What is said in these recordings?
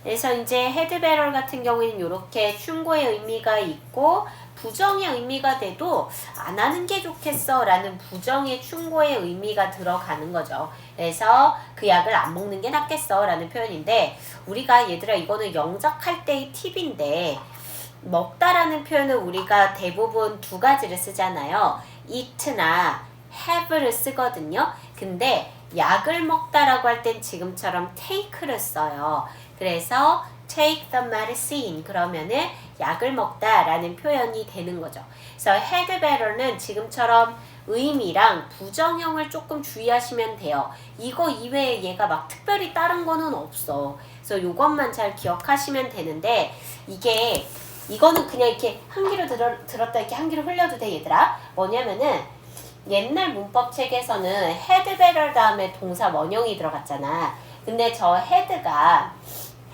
그래서 이제 had better 같은 경우에는 이렇게 충고의 의미가 있고 부정의 의미가 돼도 안 하는 게 좋겠어 라는 부정의 충고의 의미가 들어가는 거죠. 그래서 그 약을 안 먹는 게 낫겠어 라는 표현인데 우리가 얘들아 이거는 영작할 때의 팁인데 먹다라는 표현은 우리가 대부분 두 가지를 쓰잖아요. eat나 have를 쓰거든요. 근데 약을 먹다라고 할 땐 지금처럼 take를 써요. 그래서 take the medicine 그러면은 약을 먹다라는 표현이 되는 거죠. 그래서 had better는 지금처럼 의미랑 부정형을 조금 주의하시면 돼요. 이거 이외에 얘가 막 특별히 다른 거는 없어. 그래서 이것만 잘 기억하시면 되는데 이거는 그냥 이렇게 한 귀로 들었다 이렇게 한 귀로 흘려도 돼 얘들아. 뭐냐면은 옛날 문법 책에서는 had better 다음에 동사 원형이 들어갔잖아. 근데 저 had가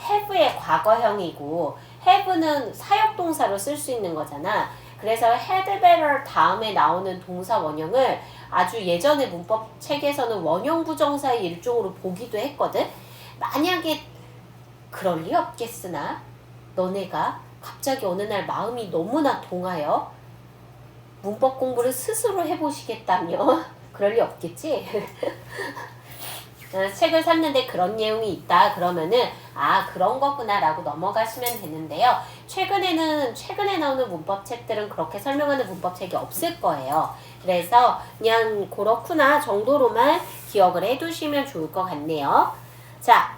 have의 과거형이고 have는 사역동사로 쓸 수 있는 거잖아. 그래서 had better 다음에 나오는 동사 원형을 아주 예전에 문법 책에서는 원형 부정사의 일종으로 보기도 했거든. 만약에 그럴 리 없겠으나 너네가 갑자기 어느 날 마음이 너무나 동하여 문법 공부를 스스로 해보시겠다며 그럴 리 없겠지? 책을 샀는데 그런 내용이 있다 그러면은 아 그런 거구나 라고 넘어가시면 되는데요. 최근에 나오는 문법책들은 그렇게 설명하는 문법책이 없을 거예요. 그래서 그냥 그렇구나 정도로만 기억을 해두시면 좋을 것 같네요. 자,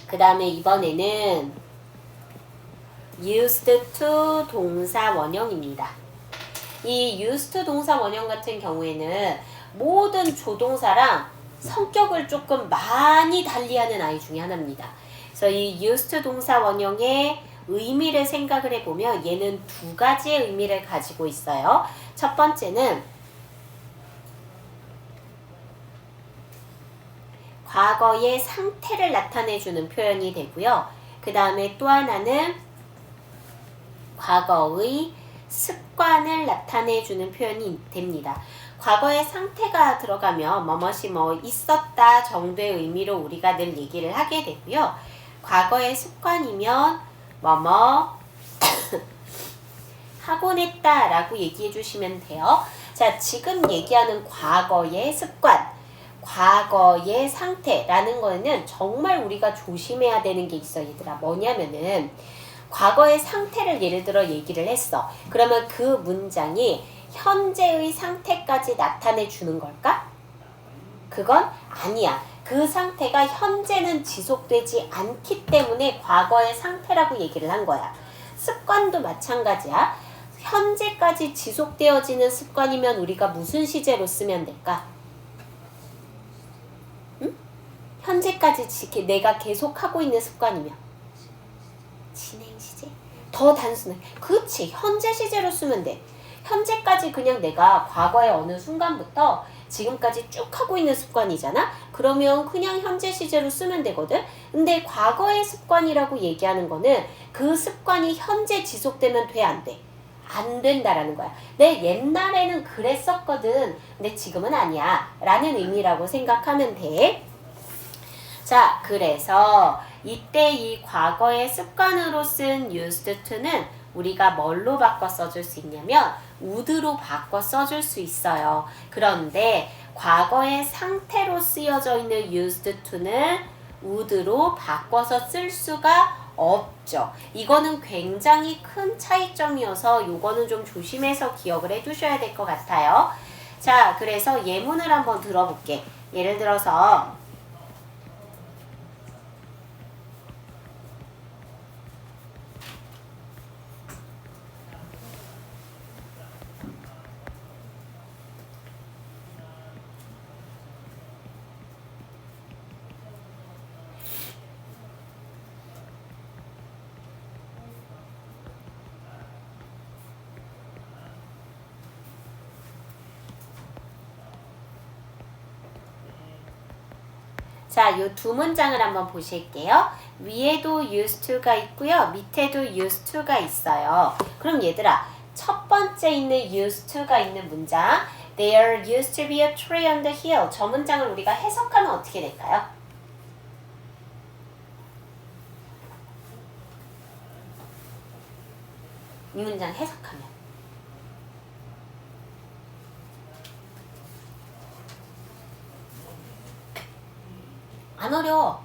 그 다음에 이번에는 used to 동사 원형입니다. 이 used to 동사 원형 같은 경우에는 모든 조동사랑 성격을 조금 많이 달리하는 아이 중에 하나입니다. 그래서 이 used to 동사 원형의 의미를 생각을 해보면 얘는 두 가지의 의미를 가지고 있어요. 첫 번째는 과거의 상태를 나타내주는 표현이 되고요. 그 다음에 또 하나는 과거의 습관을 나타내주는 표현이 됩니다. 과거의 상태가 들어가면 뭐뭇이 뭐 있었다 정도의 의미로 우리가 늘 얘기를 하게 되고요. 과거의 습관이면 뭐뭐 하곤 했다 라고 얘기해 주시면 돼요. 자, 지금 얘기하는 과거의 습관, 과거의 상태라는 거는 정말 우리가 조심해야 되는 게 있어 얘들아. 뭐냐면은 과거의 상태를 예를 들어 얘기를 했어. 그러면 그 문장이 현재의 상태까지 나타내 주는 걸까? 그건 아니야. 그 상태가 현재는 지속되지 않기 때문에 과거의 상태라고 얘기를 한 거야. 습관도 마찬가지야. 현재까지 지속되어지는 습관이면 우리가 무슨 시제로 쓰면 될까? 응? 현재까지 내가 계속하고 있는 습관이면 진행 시제? 더 단순해. 그치. 현재 시제로 쓰면 돼. 현재까지 그냥 내가 과거의 어느 순간부터 지금까지 쭉 하고 있는 습관이잖아? 그러면 그냥 현재 시제로 쓰면 되거든? 근데 과거의 습관이라고 얘기하는 거는 그 습관이 현재 지속되면 돼, 안 돼? 안 된다라는 거야. 내 옛날에는 그랬었거든. 근데 지금은 아니야. 라는 의미라고 생각하면 돼. 자, 그래서 이때 이 과거의 습관으로 쓴 used to는 우리가 뭘로 바꿔 써줄 수 있냐면 would로 바꿔 써줄 수 있어요. 그런데 과거의 상태로 쓰여져 있는 used to는 would로 바꿔서 쓸 수가 없죠. 이거는 굉장히 큰 차이점이어서 요거는 좀 조심해서 기억을 해두셔야 될 것 같아요. 자, 그래서 예문을 한번 들어볼게. 예를 들어서 자, 요 두 문장을 한번 보실게요. 위에도 used to가 있고요. 밑에도 used to가 있어요. 그럼 얘들아, 첫 번째 있는 used to가 있는 문장 There used to be a tree on the hill. 저 문장을 우리가 해석하면 어떻게 될까요? 이 문장 해석하면. 안 어려워.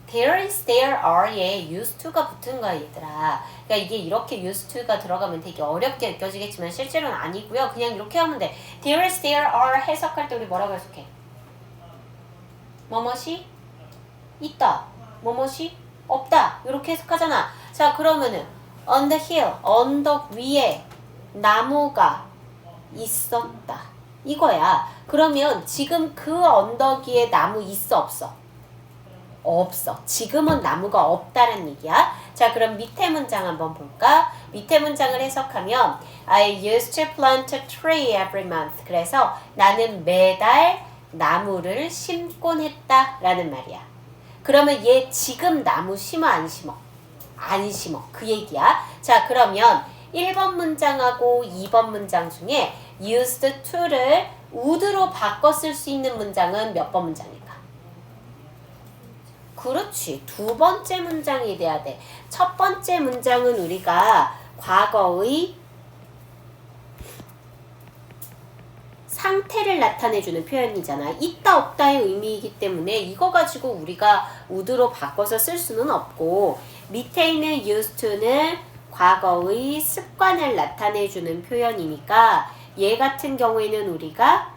there is, there are에 used to가 붙은 거야 얘들아. 그러니까 이게 이렇게 used to가 들어가면 되게 어렵게 느껴지겠지만 실제로는 아니고요. 그냥 이렇게 하면 돼. there is, there are 해석할 때 우리 뭐라고 해석해? 뭐뭇이 있다, 뭐뭇이 없다, 이렇게 해석하잖아. 자, 그러면은 on the hill, 언덕 위에 나무가 있었다 이거야. 그러면 지금 그 언덕 위에 나무 있어 없어? 없어. 지금은 나무가 없다는 얘기야. 자, 그럼 밑에 문장 한번 볼까? 밑에 문장을 해석하면 I used to plant a tree every month. 그래서 나는 매달 나무를 심곤 했다 라는 말이야. 그러면 얘 지금 나무 심어 안 심어? 안 심어. 그 얘기야. 자, 그러면 1번 문장하고 2번 문장 중에 used to를 would로 바꿔 쓸 수 있는 문장은 몇 번 문장일까? 그렇지. 두 번째 문장이 돼야 돼. 첫 번째 문장은 우리가 과거의 상태를 나타내주는 표현이잖아. 있다 없다의 의미이기 때문에 이거 가지고 우리가 would로 바꿔서 쓸 수는 없고, 밑에 있는 used to는 과거의 습관을 나타내주는 표현이니까 얘 같은 경우에는 우리가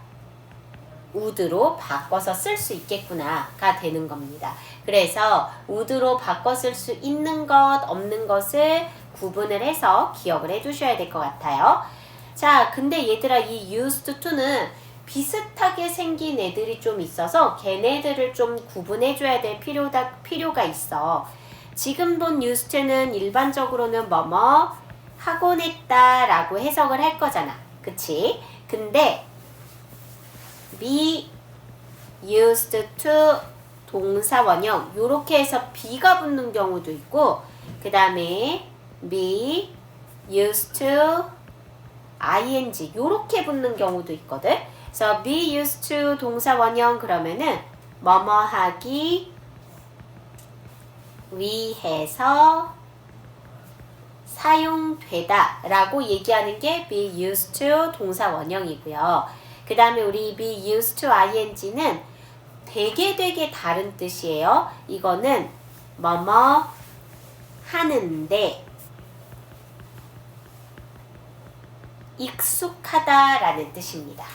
would로 바꿔서 쓸 수 있겠구나가 되는 겁니다. 그래서 would로 바꿔 쓸 수 있는 것, 없는 것을 구분을 해서 기억을 해두셔야 될 것 같아요. 자, 근데 얘들아, 이 used to는 비슷하게 생긴 애들이 좀 있어서 걔네들을 좀 구분해줘야 될 필요가 있어. 지금 본 used to는 일반적으로는 뭐뭐 하곤 했다 라고 해석을 할 거잖아. 그치? 근데 be used to 동사 원형 요렇게 해서 be가 붙는 경우도 있고, 그 다음에 be used to ing 요렇게 붙는 경우도 있거든. 그래서 be used to 동사 원형 그러면은 뭐뭐 하기 위해서 사용되다 라고 얘기하는 게 be used to 동사 원형이고요. 그 다음에 우리 be used to ing는 되게 다른 뜻이에요. 이거는 뭐뭐 하는데 익숙하다라는 뜻입니다.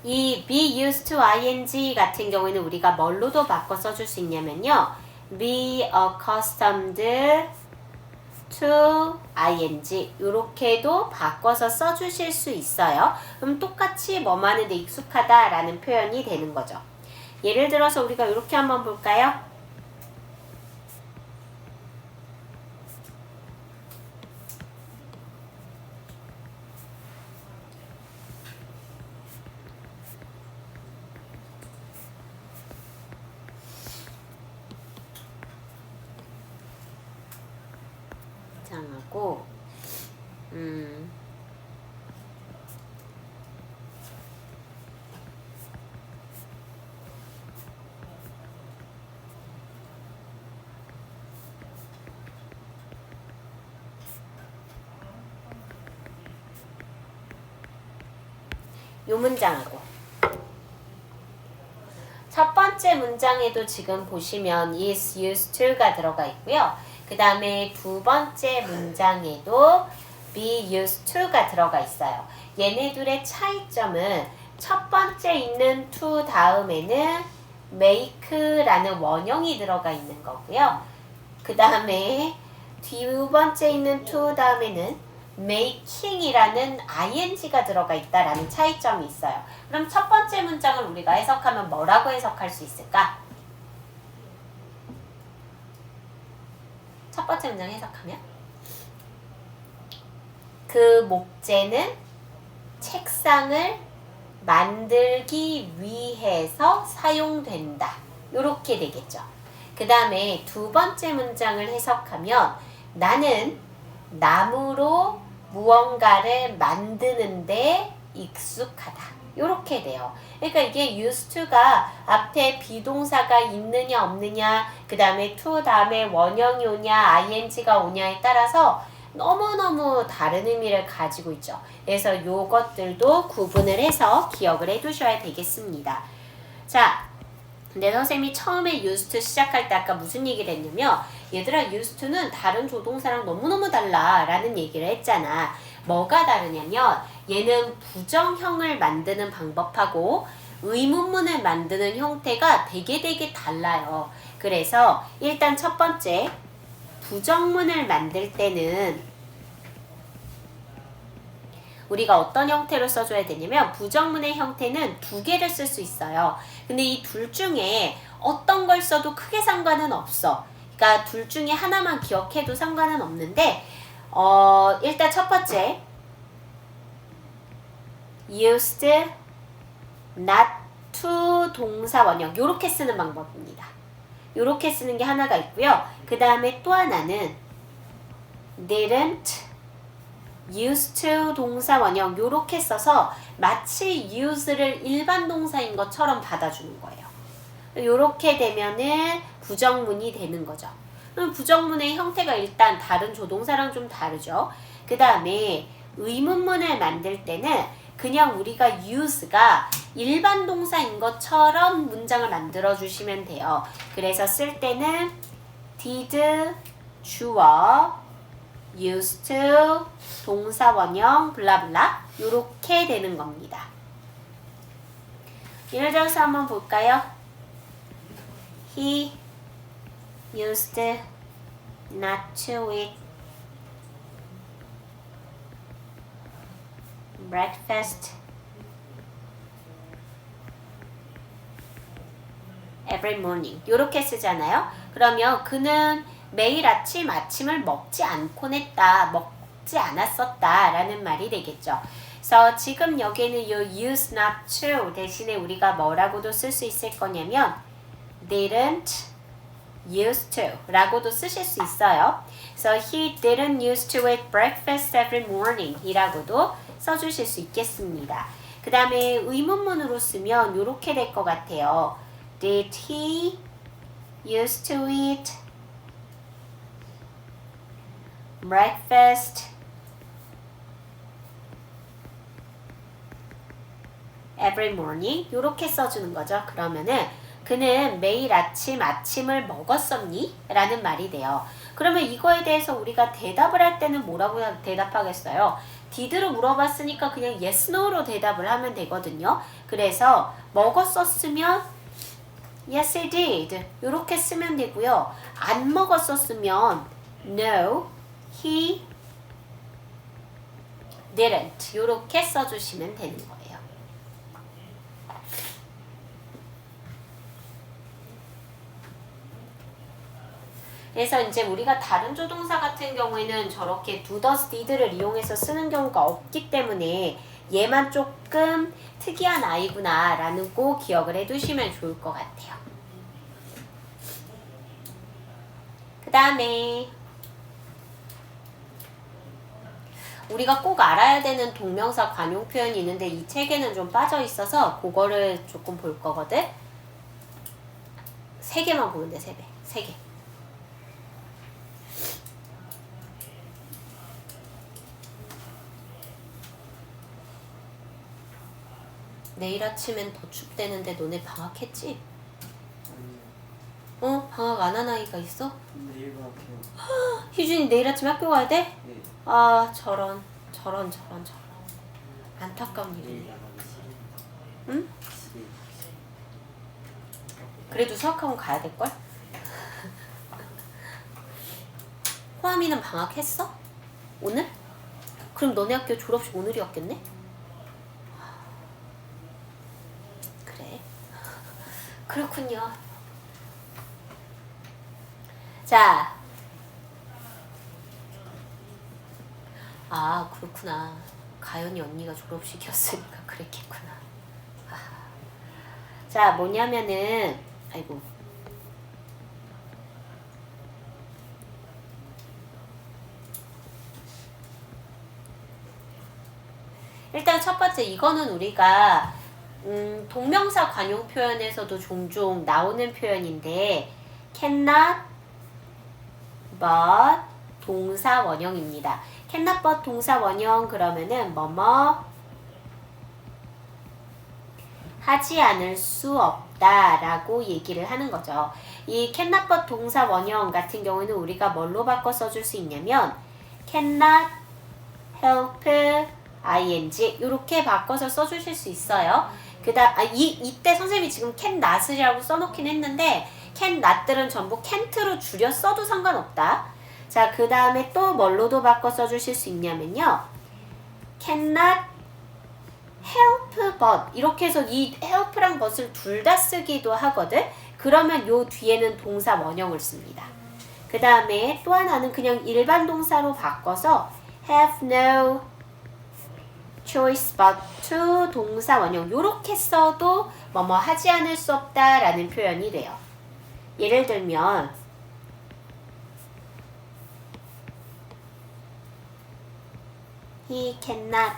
이 be used to ing 같은 경우에는 우리가 뭘로도 바꿔 써줄 수 있냐면요. be accustomed to ing 이렇게도 바꿔서 써주실 수 있어요. 그럼 똑같이 뭐뭐 하는데 익숙하다라는 표현이 되는 거죠. 예를 들어서 우리가 이렇게 한번 볼까요? 하고 요 문장하고 첫 번째 문장에도 지금 보시면 is used to가 들어가 있고요. 그 다음에 두 번째 문장에도 be used to가 들어가 있어요. 얘네들의 차이점은 첫 번째 있는 to 다음에는 make라는 원형이 들어가 있는 거고요. 그 다음에 두 번째 있는 to 다음에는 making이라는 ing가 들어가 있다라는 차이점이 있어요. 그럼 첫 번째 문장을 우리가 해석하면 뭐라고 해석할 수 있을까? 첫 번째 문장 해석하면 그 목재는 책상을 만들기 위해서 사용된다. 이렇게 되겠죠. 그 다음에 두 번째 문장을 해석하면 나는 나무로 무언가를 만드는데 익숙하다. 요렇게 돼요. 그러니까 이게 used to가 앞에 비동사가 있느냐 없느냐, 그 다음에 to 다음에 원형이 오냐 ing가 오냐에 따라서 너무너무 다른 의미를 가지고 있죠. 그래서 요것들도 구분을 해서 기억을 해두셔야 되겠습니다. 자, 근데 선생님이 처음에 used to 시작할 때 아까 무슨 얘기를 했냐면, 얘들아 used to는 다른 조동사랑 너무너무 달라 라는 얘기를 했잖아. 뭐가 다르냐면 얘는 부정형을 만드는 방법하고 의문문을 만드는 형태가 되게 달라요. 그래서 일단 첫 번째, 부정문을 만들 때는 우리가 어떤 형태로 써줘야 되냐면, 부정문의 형태는 두 개를 쓸 수 있어요. 근데 이 둘 중에 어떤 걸 써도 크게 상관은 없어. 그러니까 둘 중에 하나만 기억해도 상관은 없는데, 일단 첫 번째, used not to 동사 원형, 요렇게 쓰는 방법입니다. 요렇게 쓰는 게 하나가 있고요. 그 다음에 또 하나는 didn't used to 동사 원형, 요렇게 써서 마치 use를 일반 동사인 것처럼 받아주는 거예요. 요렇게 되면은 부정문이 되는 거죠. 그럼 부정문의 형태가 일단 다른 조동사랑 좀 다르죠. 그 다음에 의문문을 만들 때는 그냥 우리가 use가 일반 동사인 것처럼 문장을 만들어 주시면 돼요. 그래서 쓸 때는 did, 주어, used to, 동사 원형, 블라블라, 요렇게 되는 겁니다. 예를 들어서 한번 볼까요? He used not to eat breakfast every morning. 요렇게 쓰잖아요. 그러면 그는 매일 아침을 먹지 않곤 했다, 먹지 않았었다 라는 말이 되겠죠. 그래서 지금 여기에는 이 use not to 대신에 우리가 뭐라고도 쓸 수 있을 거냐면 didn't used to 라고도 쓰실 수 있어요. 그래서 he didn't used to eat breakfast every morning 이라고도 써주실 수 있겠습니다. 그 다음에 의문문으로 쓰면 이렇게 될 것 같아요. Did he used to eat breakfast every morning? 이렇게 써주는 거죠. 그러면은 그는 매일 아침을 먹었었니? 라는 말이 돼요. 그러면 이거에 대해서 우리가 대답을 할 때는 뭐라고 대답하겠어요? did로 물어봤으니까 그냥 yes, no로 대답을 하면 되거든요. 그래서 먹었었으면 yes, I did 이렇게 쓰면 되고요. 안 먹었었으면 no, he didn't 이렇게 써주시면 되는 거예요. 그래서 이제 우리가 다른 조동사 같은 경우에는 저렇게 do, does, did를 이용해서 쓰는 경우가 없기 때문에 얘만 조금 특이한 아이구나 라는 거 기억을 해두시면 좋을 것 같아요. 그 다음에 우리가 꼭 알아야 되는 동명사 관용 표현이 있는데 이 책에는 좀 빠져 있어서 그거를 조금 볼 거거든. 3개만 보면 돼. 3개. 내일 아침엔 더 춥대는데 너네 방학했지? 방학 안 한 아이가 있어? 내일 방학해요. 희준이 내일 아침 학교 가야 돼? 네. 아 저런 안타까운 내일 일이네. 나가기 싫은데. 응? 집에 있기 싫어. 그래도 수학학원 가야 될걸? 호암이는 방학했어? 오늘? 그럼 너네 학교 졸업식 오늘이었겠네? 그래. 그렇군요. 자. 아, 그렇구나. 가연이 언니가 졸업식이었으니까 그랬겠구나. 아. 자, 뭐냐면은, 아이고. 일단 첫 번째 cannot 이거는 우리가 동명사 관용 표현에서도 종종 나오는 표현인데 cannot but 동사 원형입니다. cannot but 동사 원형 그러면은 뭐뭐 하지 않을 수 없다 라고 얘기를 하는 거죠. 이 cannot but 동사 원형 같은 경우는 우리가 뭘로 바꿔 써줄 수 있냐면 cannot help ing 이렇게 바꿔서 써주실 수 있어요. 이때 선생님이 지금 cannot이라고 써놓긴 했는데 cannot들은 전부 can't로 줄여 써도 상관없다. 자, 그 다음에 또 뭘로도 바꿔 써주실 수 있냐면요. cannot help but 이렇게 해서 이 help랑 but을 둘 다 쓰기도 하거든. 그러면 요 뒤에는 동사 원형을 씁니다. 그 다음에 또 하나는 그냥 일반 동사로 바꿔서 have no choice but to 동사 원형 요렇게 써도 뭐뭐 하지 않을 수 없다 라는 표현이 돼요. 예를 들면 he cannot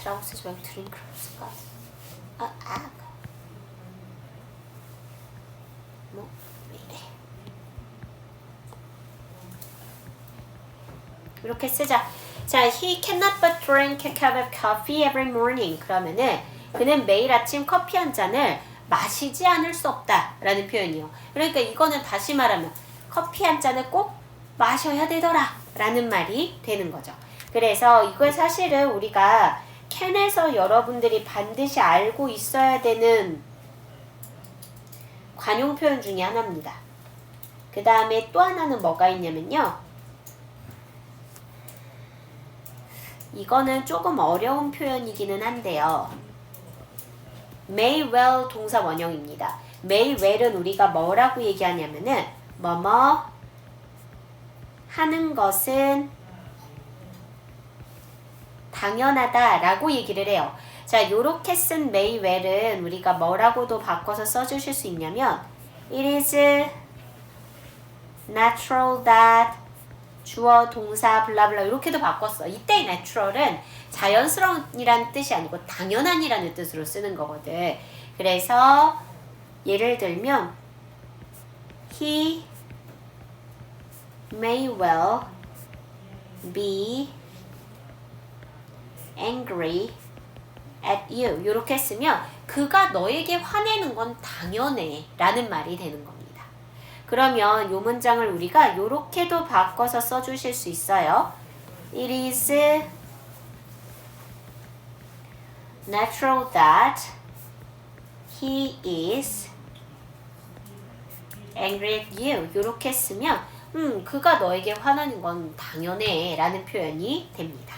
이트라고 쓰지 말고 드링크라고 쓸까? 뭐? 왜 이래? 이렇게 쓰자. 자, he cannot but drink a cup of coffee every morning. 그러면은 그는 매일 아침 커피 한 잔을 마시지 않을 수 없다 라는 표현이요. 그러니까 이거는 다시 말하면 커피 한 잔을 꼭 마셔야 되더라 라는 말이 되는 거죠. 그래서 이걸 사실은 우리가 can에서 여러분들이 반드시 알고 있어야 되는 관용 표현 중에 하나입니다. 그 다음에 또 하나는 뭐가 있냐면요. 이거는 조금 어려운 표현이기는 한데요. may well 동사 원형입니다. may well은 우리가 뭐라고 얘기하냐면은 뭐뭐 하는 것은 당연하다 라고 얘기를 해요. 자, 요렇게 쓴 may well은 우리가 뭐라고도 바꿔서 써주실 수 있냐면 it is natural that 주어, 동사, 블라블라 이렇게도 바꿨어. 이때 natural은 자연스러운이라는 뜻이 아니고 당연한이라는 뜻으로 쓰는 거거든. 그래서 예를 들면 he may well be angry at you 이렇게 쓰면 그가 너에게 화내는 건 당연해 라는 말이 되는 겁니다. 그러면 이 문장을 우리가 이렇게도 바꿔서 써주실 수 있어요. It is natural that he is angry at you 이렇게 쓰면 그가 너에게 화나는 건 당연해 라는 표현이 됩니다.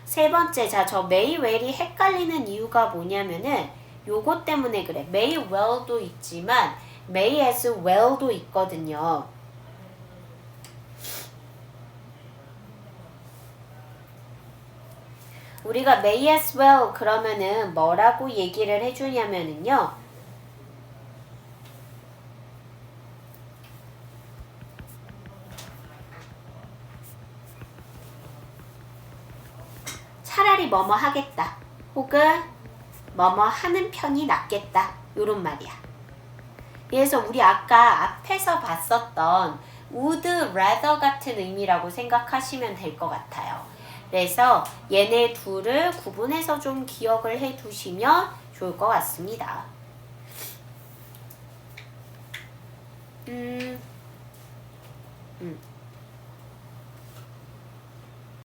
세 번째, 자, 저 may well이 헷갈리는 이유가 뭐냐면은 요거 때문에 그래. may well도 있지만 may as well도 있거든요. 우리가 may as well 그러면은 뭐라고 얘기를 해주냐면은요. 차라리 뭐뭐 하겠다. 혹은 뭐뭐 하는 편이 낫겠다. 요런 말이야. 그래서 우리 아까 앞에서 봤었던 would rather 같은 의미라고 생각하시면 될 것 같아요. 그래서 얘네 둘을 구분해서 좀 기억을 해 두시면 좋을 것 같습니다.